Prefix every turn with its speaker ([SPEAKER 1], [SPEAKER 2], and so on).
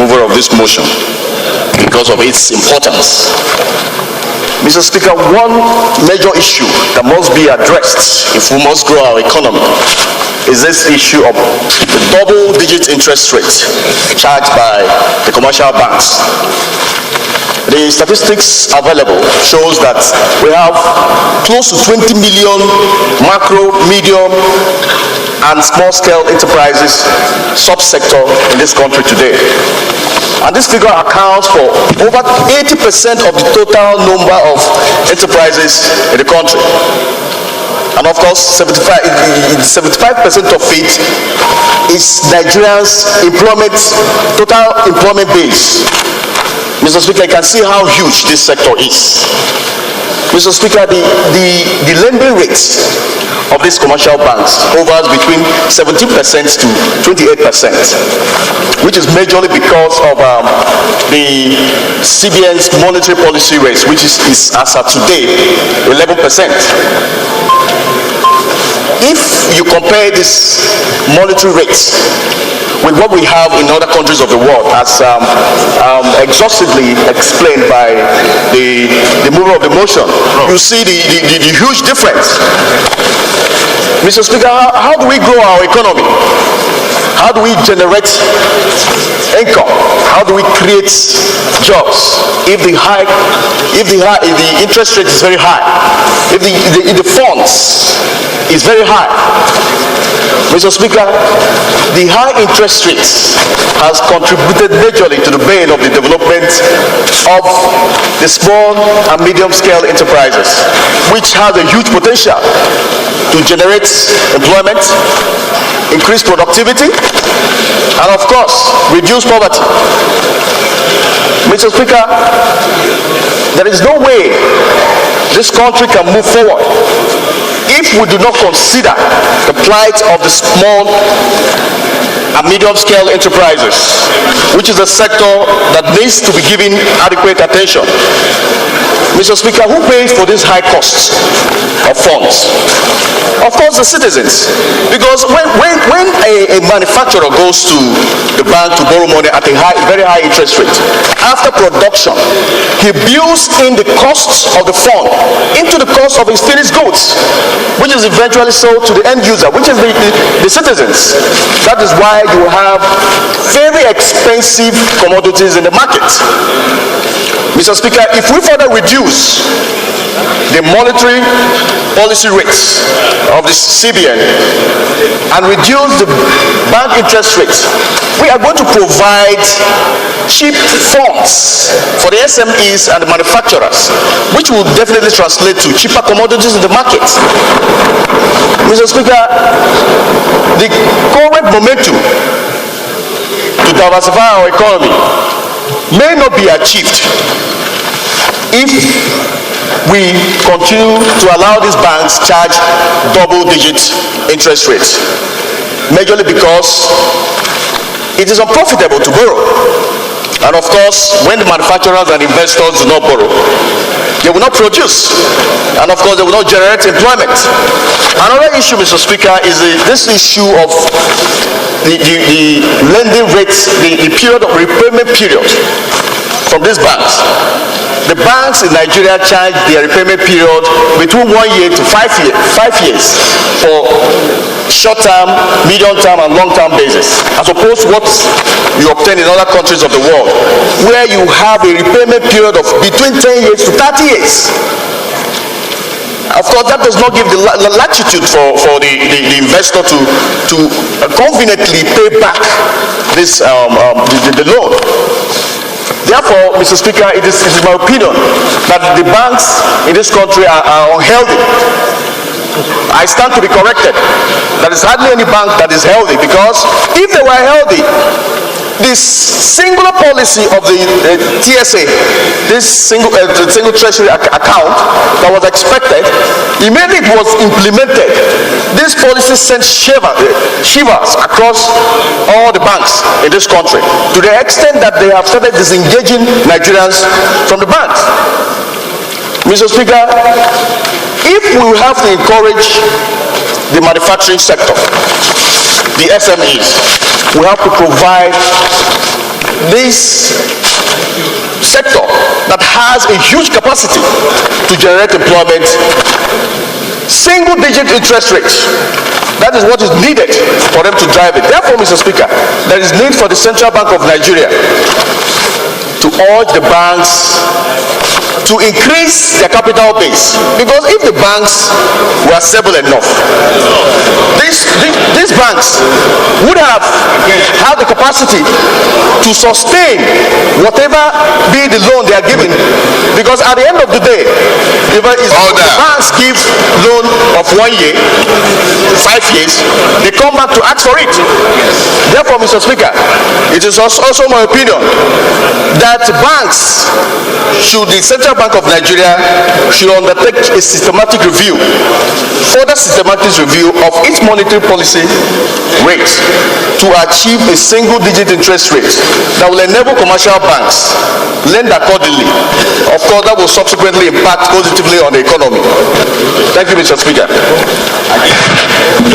[SPEAKER 1] mover of this motion because of its importance. Mr. Speaker, one major issue that must be addressed if we must grow our economy is this issue of the double-digit interest rate charged by the commercial banks. The statistics available shows that we have close to 20 million macro, medium, and small-scale enterprises subsector in this country today. And this figure accounts for over 80% of the total number of enterprises in the country. And of course, 75% of it is Nigerians' total employment base. Mr. Speaker, you can see how huge this sector is. Mr. Speaker, the lending rates of these commercial banks hovers between 17% to 28%, which is majorly because of the CBN's monetary policy rates, which is as of today 11%. If you compare this monetary rates with what we have in other countries of the world, as exhaustively explained by the mover of the motion, you see the huge difference. Mr. Speaker, how do we grow our economy? How do we generate income? How do we create jobs if the interest rate is very high, if the funds is very high? Mr. Speaker, the high interest rates has contributed majorly to the bane of the development of the small and medium scale enterprises, which has a huge potential to generate employment, increase productivity, and of course, reduce poverty. Mr. Speaker, there is no way this country can move forward if we do not consider the plight of the small and medium scale enterprises, which is a sector that needs to be given adequate attention. Mr. Speaker, who pays for this high cost of funds? Of course, the citizens. Because when a manufacturer goes to the bank to borrow money at a very high interest rate, after production, he builds in the costs of the fund into the cost of his finished goods, which is eventually sold to the end user, which is the citizens. That is why you have very expensive commodities in the market. Mr. Speaker, if we further reduce the monetary policy rates of the CBN and reduce the bank interest rates, we are going to provide cheap funds for the SMEs and the manufacturers, which will definitely translate to cheaper commodities in the market. Mr. Speaker, the current momentum to diversify our economy may not be achieved if we continue to allow these banks charge double-digit interest rates, majorly because it is unprofitable to borrow. And of course, when the manufacturers and investors do not borrow, they will not produce. And of course, they will not generate employment. Another issue, Mr. Speaker, is this issue of the lending rates, the period of repayment period from these banks. The banks in Nigeria charge their repayment period between 1 year to 5 years for short-term, medium-term, and long-term basis, as opposed to what you obtain in other countries of the world, where you have a repayment period of between 10 years to 30 years. Of course, that does not give the latitude for the investor to conveniently pay back this the loan. Therefore, Mr. Speaker, it is my opinion that the banks in this country are unhealthy. I stand to be corrected. There is hardly any bank that is healthy, because if they were healthy, this singular policy of the TSA, this single treasury account that was expected, immediately it was implemented, this policy sent shivers across all the banks in this country, to the extent that they have started disengaging Nigerians from the banks. Mr. Speaker, if we have to encourage the manufacturing sector, the SMEs, we have to provide this sector that has a huge capacity to generate employment, single-digit interest rates. That is what is needed for them to drive it. Therefore, Mr. Speaker, there is need for the Central Bank of Nigeria to urge the banks to increase their capital base, because if the banks were stable enough, these banks would have had the capacity to sustain whatever be the loan they are giving, because at the end of the day, if the banks give loan of 1 year, 5 years, they come back to ask for it. Therefore, Mr. Speaker, it is also my opinion that banks should, the Central Bank of Nigeria should undertake a systematic review, further systematic review of its monetary policy rate to achieve a single-digit interest rate that will enable commercial banks lend accordingly. Of course, that will subsequently impact positively on the economy. Thank you, Mr. Speaker.